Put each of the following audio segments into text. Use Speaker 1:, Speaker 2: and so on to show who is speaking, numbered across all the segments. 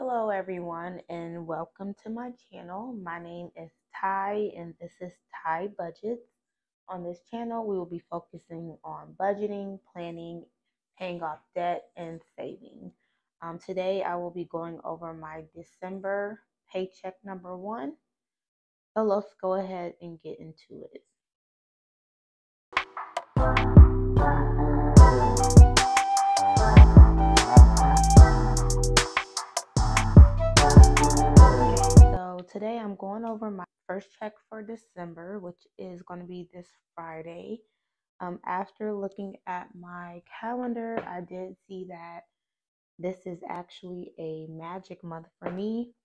Speaker 1: Hello everyone and welcome to my channel. My name is Ty and this is Ty Budgets. On this channel we will be focusing on budgeting, planning, paying off debt, and saving. Today I will be going over my December paycheck number 1. So let's go ahead and get into it. Today I'm going over my first check for December, which is going to be this Friday. After looking at my calendar, I did see that this is actually a magic month for me.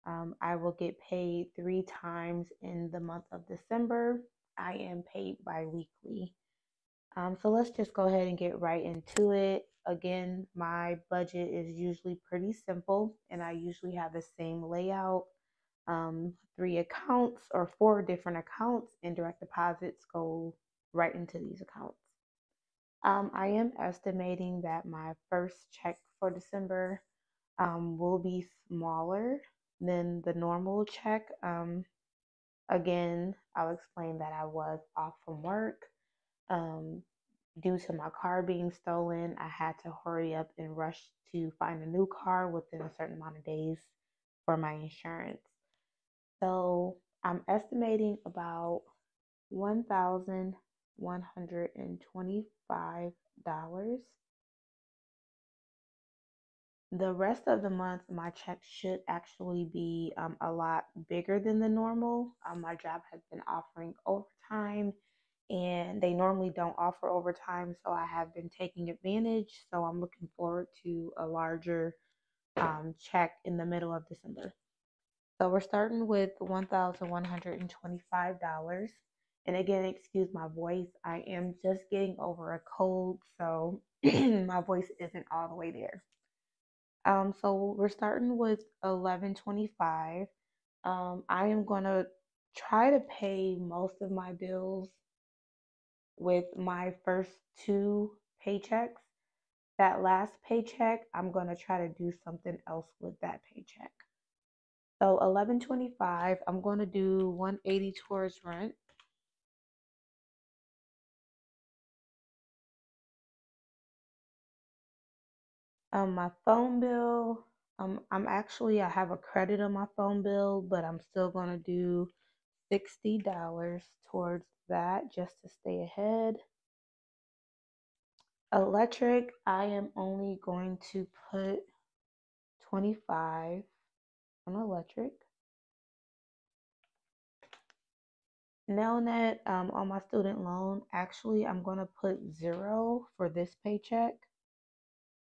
Speaker 1: I will get paid 3 times in the month of December. I am paid bi-weekly. So let's just go ahead and get right into it. Again, my budget is usually pretty simple and I usually have the same layout. 3 accounts or 4 different accounts, and direct deposits go right into these accounts. I am estimating that my first check for December will be smaller than the normal check. Again, I'll explain that I was off from work. Due to my car being stolen, I had to hurry up and rush to find a new car within a certain amount of days for my insurance. So I'm estimating about $1,125. The rest of the month, my check should actually be a lot bigger than the normal. My job has been offering overtime, and they normally don't offer overtime, so I have been taking advantage. So I'm looking forward to a larger check in the middle of December. So we're starting with $1,125. And again, excuse my voice. I am just getting over a cold, so my voice isn't all the way there. So we're starting with $1,125. I am gonna try to pay most of my bills with my first 2 paychecks. That last paycheck, I'm gonna try to do something else with that paycheck. So $1,125, I'm going to do $180 towards rent. My phone bill, I have a credit on my phone bill, but I'm still going to do $60 towards that just to stay ahead. Electric, I am only going to put $25 on electric. Nelnet, on my student loan, actually I'm going to put 0 for this paycheck.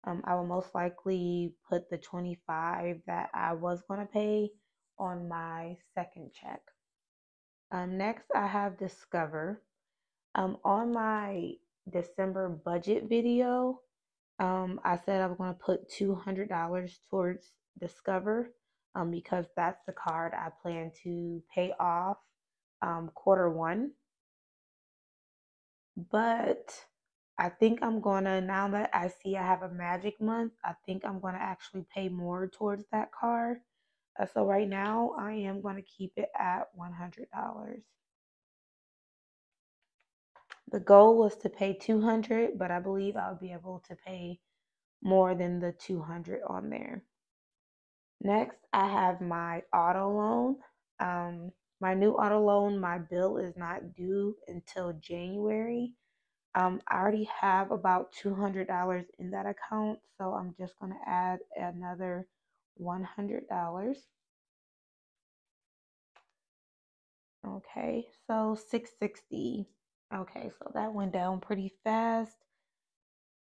Speaker 1: I will most likely put the $25 that I was going to pay on my second check. Next, I have Discover. On my December budget video, I said I was going to put $200 towards Discover because that's the card I plan to pay off Q1. But I think I'm gonna, now that I see I have a magic month, I think I'm gonna actually pay more towards that card. So right now I am gonna keep it at $100. The goal was to pay $200, but I believe I'll be able to pay more than the $200 on there. Next, I have my auto loan. My new auto loan, my bill is not due until January. I already have about $200 in that account, so I'm just going to add another $100. Okay, so $660. Okay, so that went down pretty fast.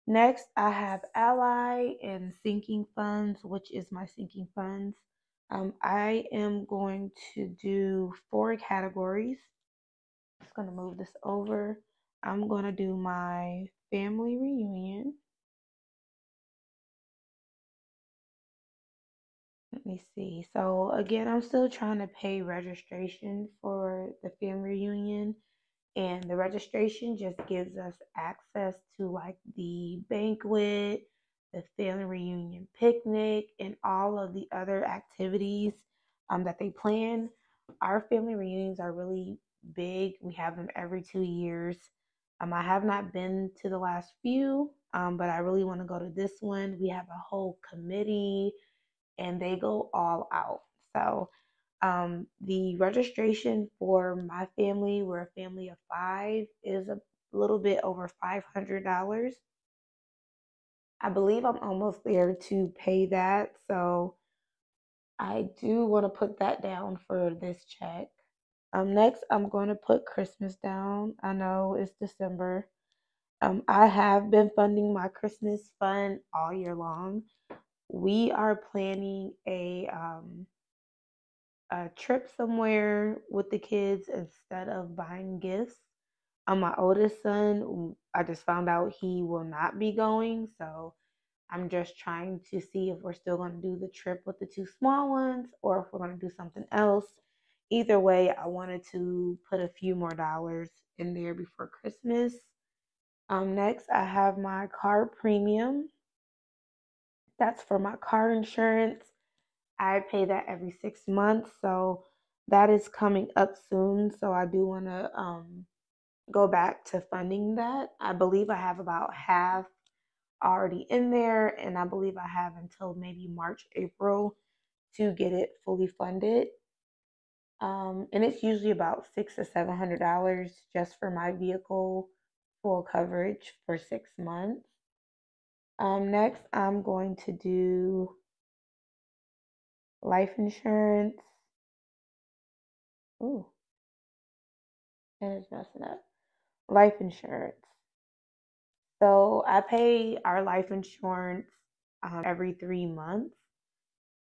Speaker 1: Next, I have Ally and sinking funds, which is my sinking funds. I am going to do 4 categories. Just going to move this over. I'm going to do my family reunion. Let me see. So again, I'm still trying to pay registration for the family reunion, and the registration just gives us access to like the banquet, the family reunion picnic, and all of the other activities that they plan. Our family reunions are really big. We have them every 2 years. I have not been to the last few, but I really want to go to this one. We have a whole committee and they go all out. So, the registration for my family, we're a family of five, is a little bit over $500. I believe I'm almost there to pay that. So, I do want to put that down for this check. Next, I'm going to put Christmas down. I know it's December. I have been funding my Christmas fund all year long. We are planning a trip somewhere with the kids instead of buying gifts. My oldest son, I just found out he will not be going, so I'm just trying to see if we're still going to do the trip with the two small ones or if we're going to do something else. Either way, I wanted to put a few more dollars in there before Christmas. Next, I have my car premium. That's for my car insurance. I pay that every 6 months, so that is coming up soon. So I do want to go back to funding that. I believe I have about half already in there, and I believe I have until maybe March, April to get it fully funded. And it's usually about $600 to $700 just for my vehicle full coverage for 6 months. Next, I'm going to do life insurance. Ooh, and it's messing up. Life insurance. So I pay our life insurance every 3 months.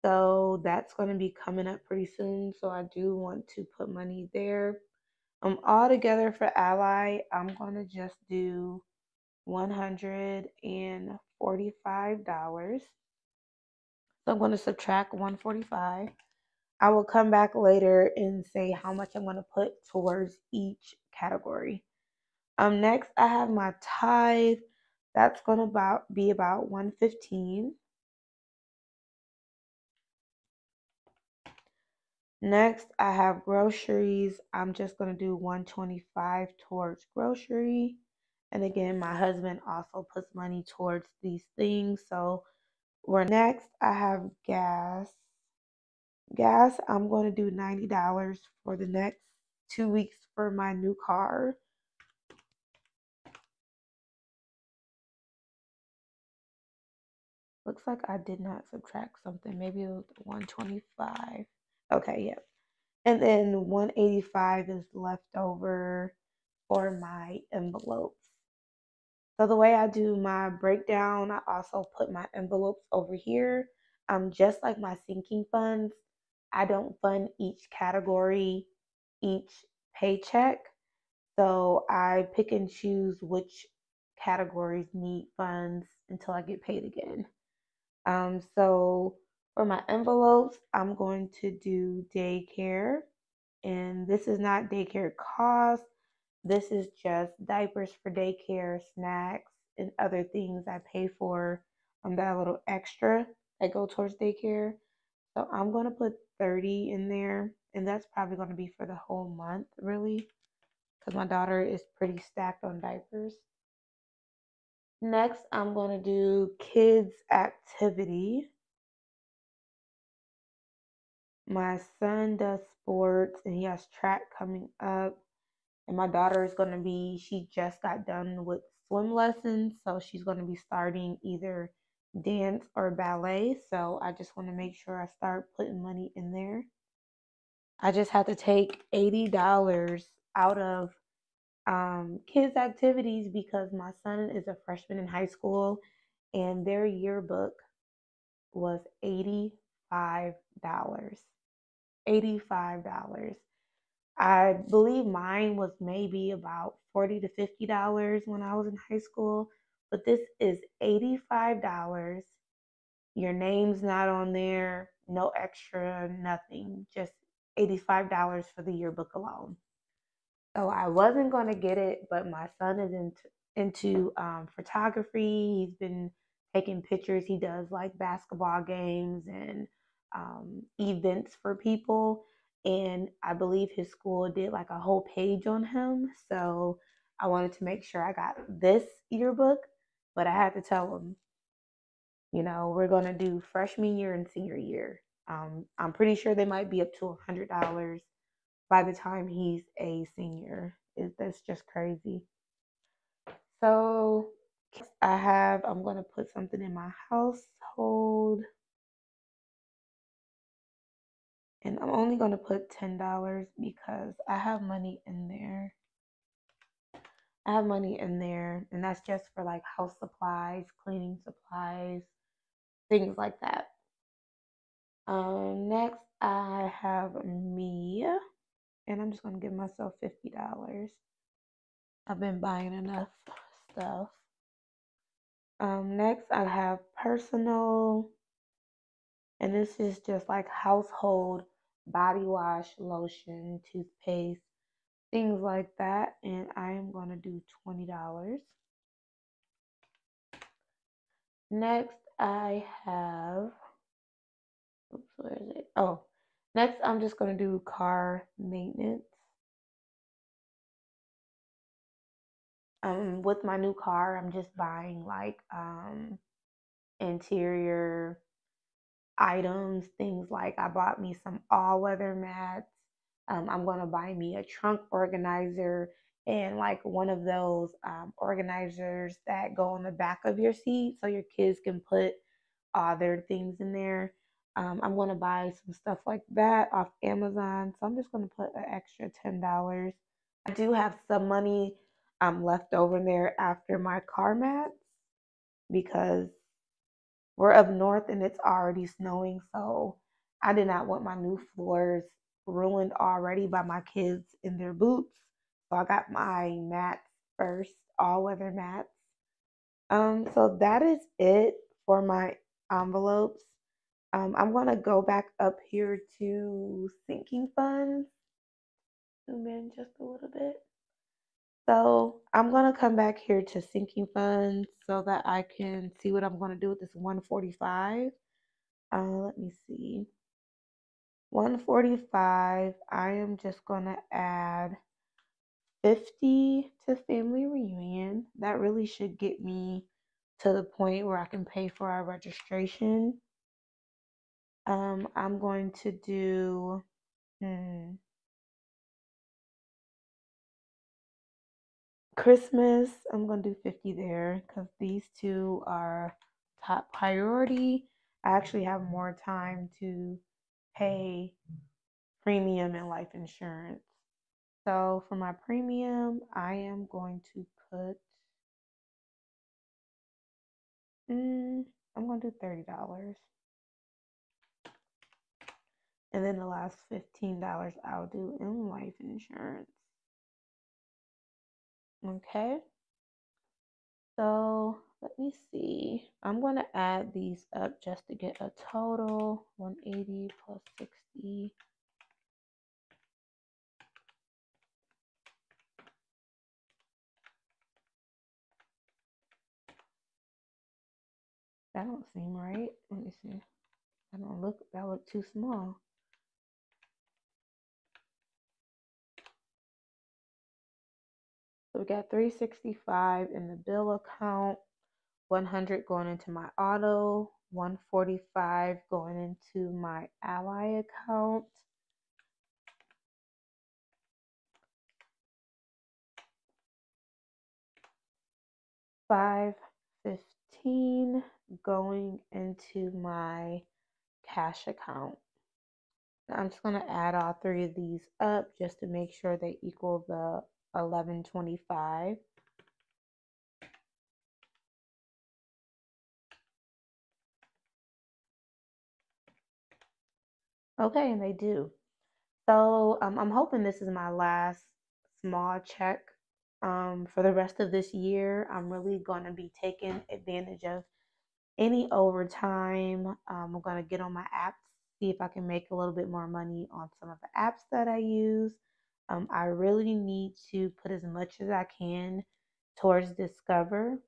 Speaker 1: So that's going to be coming up pretty soon. So I do want to put money there. All together for Ally, I'm going to just do $145. So I'm going to subtract 145. I will come back later and say how much I'm going to put towards each category. Next, I have my tithe. That's going to be about 115. Next, I have groceries. I'm just going to do 125 towards grocery. And again, my husband also puts money towards these things. So next, I have gas. Gas, I'm going to do $90 for the next 2 weeks for my new car. Looks like I did not subtract something. Maybe it was 125. Okay, yep. And then 185 is left over for my envelopes. So the way I do my breakdown, I also put my envelopes over here. Just like my sinking funds, I don't fund each category, each paycheck. So I pick and choose which categories need funds until I get paid again. So for my envelopes, I'm going to do daycare. And this is not daycare cost. This is just diapers for daycare, snacks, and other things I pay for that little extra that go towards daycare. So I'm going to put 30 in there. And that's probably going to be for the whole month, really, because my daughter is pretty stacked on diapers. Next, I'm going to do kids activity. My son does sports and he has track coming up. And my daughter is going to she just got done with swim lessons. So she's going to be starting either dance or ballet. So I just want to make sure I start putting money in there. I just had to take $80 out of kids' activities because my son is a freshman in high school and their yearbook was $85. $85. I believe mine was maybe about $40 to $50 when I was in high school, but this is $85. Your name's not on there, no extra, nothing, just $85 for the yearbook alone. So I wasn't going to get it, but my son is into photography. He's been taking pictures. He does like basketball games and events for people. And I believe his school did like a whole page on him. So I wanted to make sure I got this yearbook, but I had to tell him, we're going to do freshman year and senior year. I'm pretty sure they might be up to $100 by the time he's a senior. That's just crazy. So I'm going to put something in my household. And I'm only going to put $10 because I have money in there. And that's just for like house supplies, cleaning supplies, things like that. Next, I have me, and I'm just going to give myself $50. I've been buying enough stuff. Next, I have personal, and this is just like household body wash, lotion, toothpaste, things like that. And I am going to do $20. Next, I have, oops, where is it? Oh, next, I'm just going to do car maintenance. With my new car, I'm just buying like interior items, things like I bought me some all-weather mats. I'm gonna buy me a trunk organizer and like one of those organizers that go on the back of your seat so your kids can put all their things in there. I'm gonna buy some stuff like that off Amazon, so I'm just gonna put an extra $10. I do have some money left over there after my car mats because we're up north and it's already snowing, so I did not want my new floors ruined already by my kids in their boots. So I got my mats first, all weather mats. So that is it for my envelopes. I'm gonna go back up here to sinking funds. Zoom in just a little bit. So I'm gonna come back here to sinking funds so that I can see what I'm gonna do with this 145. Let me see. 145, I am just gonna add 50 to family reunion. That really should get me to the point where I can pay for our registration. I'm going to do Christmas. I'm going to do 50 there because these two are top priority. I actually have more time to pay premium and life insurance. So for my premium, I am going to put, I'm going to do $30. And then the last $15 I'll do in life insurance. Okay. So let me see. I'm going to add these up just to get a total 180 plus 60. That don't seem right. Let me see. That look too small. So we got 365 in the bill account, 100 going into my auto, 145 going into my ally account. $515 going into my cash account. I'm just going to add all three of these up just to make sure they equal the 1125. Okay, and they do. So I'm hoping this is my last small check for the rest of this year. I'm really going to be taking advantage of any overtime. I'm going to get on my apps, see if I can make a little bit more money on some of the apps that I use. I really need to put as much as I can towards Discover.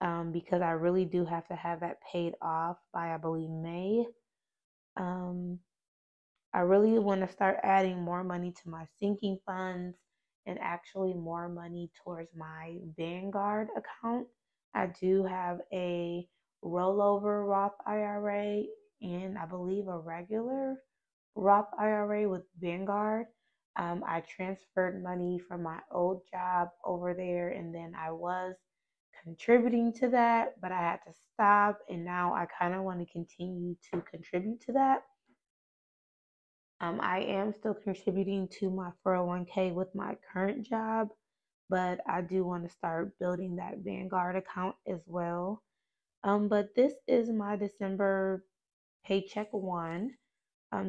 Speaker 1: because I really do have to have that paid off by, I believe, May. Um, I really want to start adding more money to my sinking funds and actually more money towards my Vanguard account. I do have a rollover Roth IRA and I believe a regular Roth IRA with Vanguard. I transferred money from my old job over there, and then I was contributing to that, but I had to stop, and now I kind of want to continue to contribute to that. I am still contributing to my 401k with my current job, but I do want to start building that Vanguard account as well. But this is my December paycheck one.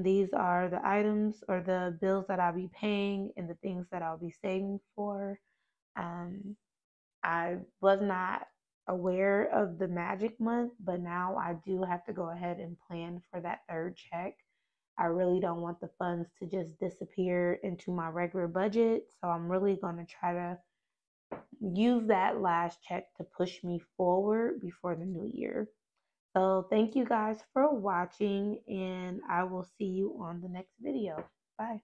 Speaker 1: These are the items or the bills that I'll be paying and the things that I'll be saving for. Um, I was not aware of the magic month, but now I do have to go ahead and plan for that third check. I really don't want the funds to just disappear into my regular budget, so I'm really going to try to use that last check to push me forward before the new year. So thank you guys for watching, and I will see you on the next video. Bye.